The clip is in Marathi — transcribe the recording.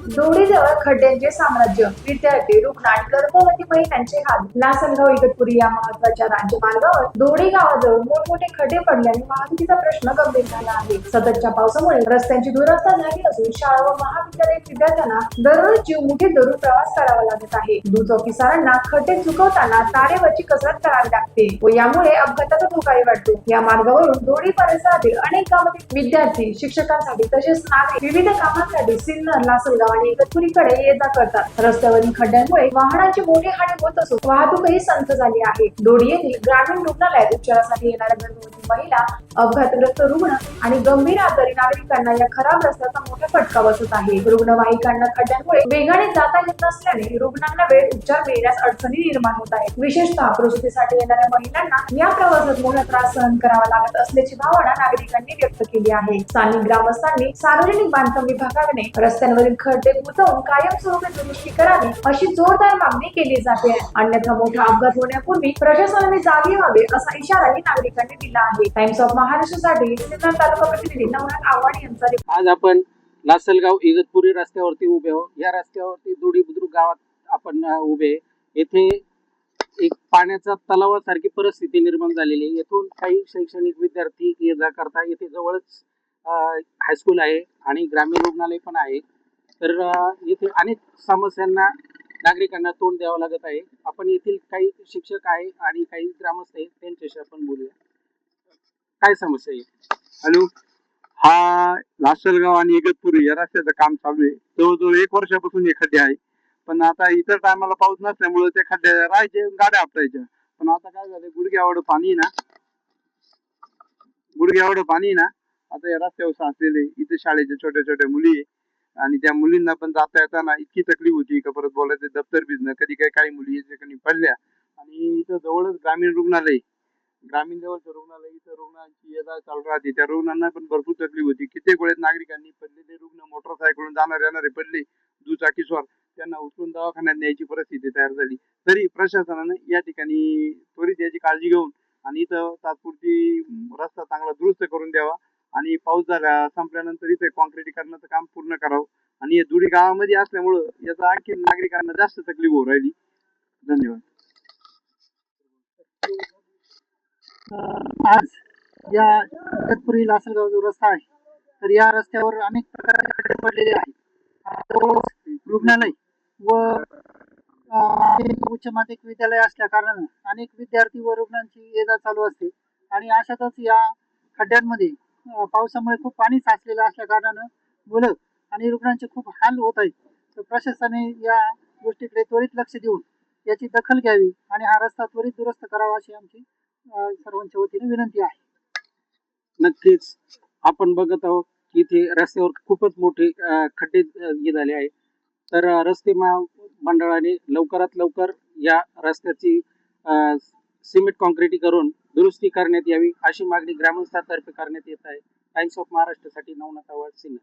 दोडीजवळ खड्ड्यांचे साम्राज्य, विद्यार्थी, रुग्ण आणि गर्भवती महिलांचे हाल. लासलगाव इगतपुरी या महत्वाच्या राज्यमार्गावर दोडी गावाजवळ मोठमोठे खड्डे पडल्याने वाहतुकीचा प्रश्न गंभीर झाला आहे. सततच्या पावसामुळे रस्त्यांची दुरवस्था झाली असून शाळा व महाविद्यालयीन विद्यार्थ्यांना दररोज जीव मुठीत धरून प्रवास करावा लागत आहे. दुचाकीस्वारांना खड्डे चुकवताना तारेवरची कसरत करावी लागते व यामुळे अपघाताचा धोकाही वाढतो. या मार्गावरून दोडी परिसरातील अनेक गावातील विद्यार्थी, शिक्षकांसाठी तसेच नागरिक विविध कामांसाठी सिन्नर, लासलगाव आणि इगतपुरीकडे ये जा करतात. रस्त्यावरील खड्ड्यांमुळे वाहनांची मोठी हानी होत असून वाहतूकही संथ झाली आहे. दोडी येथील ग्रामीण रुग्णालयात उपचारासाठी येणाऱ्या गर्भवती महिला, अपघातग्रस्त रुग्ण आणि गंभीर आजारी नागरिकांना या खराब रस्त्याचा मोठा फटका बसत आहे. रुग्णवाहिकांना खड्ड्यांमुळे वेगाने जाता येत नसल्याने रुग्णांना वेळ उपचार मिळण्यास अडचणी निर्माण होत आहेत. विशेषतः प्रसूतीसाठी येणाऱ्या महिलांना या प्रवासात मोठा त्रास सहन करावा लागत असल्याची भावना नागरिकांनी व्यक्त केली आहे. स्थानिक ग्रामस्थांनी सार्वजनिक बांधकाम विभागाने रस्त्यांवरील खड्डे बुजवून कायमस्वरूपी दुरुस्ती करावी अशी जोरदार मागणी केली जाते. अन्यथा मोठा अपघात होण्यापूर्वी प्रशासनाने जागे व्हावे असा इशाराही नागरिकांनी दिला आहे. टाइम्स ऑफ महाराष्ट्रासाठी सिन्नर तालुका प्रतिनिधी नवनाथ आव्हाड यांचा रिपोर्ट. आज आपण लासलगाव इगतपुरी रस्त्यावरती उभे आहोत. या रस्त्यावरती दोडी बुद्रुक गावात आपण उभे. येथे एक पाण्याचा तलावासारखी परिस्थिती निर्माण झालेली आहे. येथून काही शैक्षणिक विद्यार्थी ये जा करता. येथे जवळच हायस्कूल आहे आणि ग्रामीण रुग्णालय पण आहे. तर येथे अनेक समस्यांना नागरिकांना तोंड द्यावं लागत आहे. आपण येथील काही शिक्षक आहे आणि काही ग्रामस्थ आहेत, त्यांच्याशी आपण बोलूया. काय समस्या आहे? हॅलो, हा लासलगाव आणि इगतपुरी या रस्त्याचं काम चालू आहे. जवळजवळ 1 वर्षापासून हे खड्डे आहे. पण आता इतर टायमाला पाऊस नसल्यामुळे ते खड्डे राहायचे, गाड्या आपटायच्या. पण आता काय झालं, गुडघ्याएवढं पाणी ना, आता या रस्त्यावर साचलेले. इथे शाळेच्या छोट्या छोट्या मुली आहे आणि त्या मुलींना पण जाता येताना इतकी तकलीफ होती का परत बोलायचं दप्तर भिजणं. कधी काही मुली याच्या पडल्या. आणि इथं जवळच ग्रामीण रुग्णालय, ग्रामीण लेवलचं रुग्णालय, इथं रुग्णांची ये जा चालू राहते. त्या रुग्णांना पण भरपूर तकलीफ होती. कित्येक वेळेस नागरिकांनी पडलेले रुग्ण, मोटरसायकलून येणारे पडले, दुचाकीस्वार, त्यांना उचलून दवाखान्यात न्यायची परिस्थिती तयार झाली. तरी प्रशासनाने या ठिकाणी त्वरित याची काळजी घेऊन आणि इथं तात्पुरती रस्ता चांगला दुरुस्त करून द्यावा आणि पाऊस संपल्यानंतर इथे कॉन्क्रिटीकरणाचं काम पूर्ण करावं. आणि हे दुडी गावामध्ये असल्यामुळं याचा आणखी नागरिकांना जास्त तकलीफ होऊ राहिली. धन्यवाद. आज या इगतपुरी लासलगाव जो रस्ता आहे, तर या रस्त्यावर अनेक प्रकारचे खड्डे पडलेले आहेत. रुग्णालय व उच्च माध्यमिक विद्यालय असल्या कारणाने अनेक विद्यार्थी व रुग्णांची ये जा चालू असते. आणि अशातच या खड्ड्यांमध्ये पावसामुळे खूप पाणी साचलेलं असल्या कारणानं मुलं आणि रुग्णांचे खूप हाल होत आहेत. तर प्रशासनाने या गोष्टीकडे त्वरित लक्ष देऊन याची दखल घ्यावी आणि हा रस्ता त्वरित दुरुस्त करावा अशी आमची सर्वांच्या वतीने विनंती आहे. नक्कीच आपण बघत आहोत की इथे रस्त्यावर खूपच मोठे खड्डे झाले आहेत. तर रस्ते मंडळाने लवकरात लवकर या रस्त्याची सिमेंट कॉन्क्रिटीकरण दुरुस्ती करण्यात यावी अशी मागणी ग्रामस्थांतर्फे करण्यात येत आहे. टाइम्स ऑफ महाराष्ट्रासाठी नवनाथ आव्हाड, सिन्नर.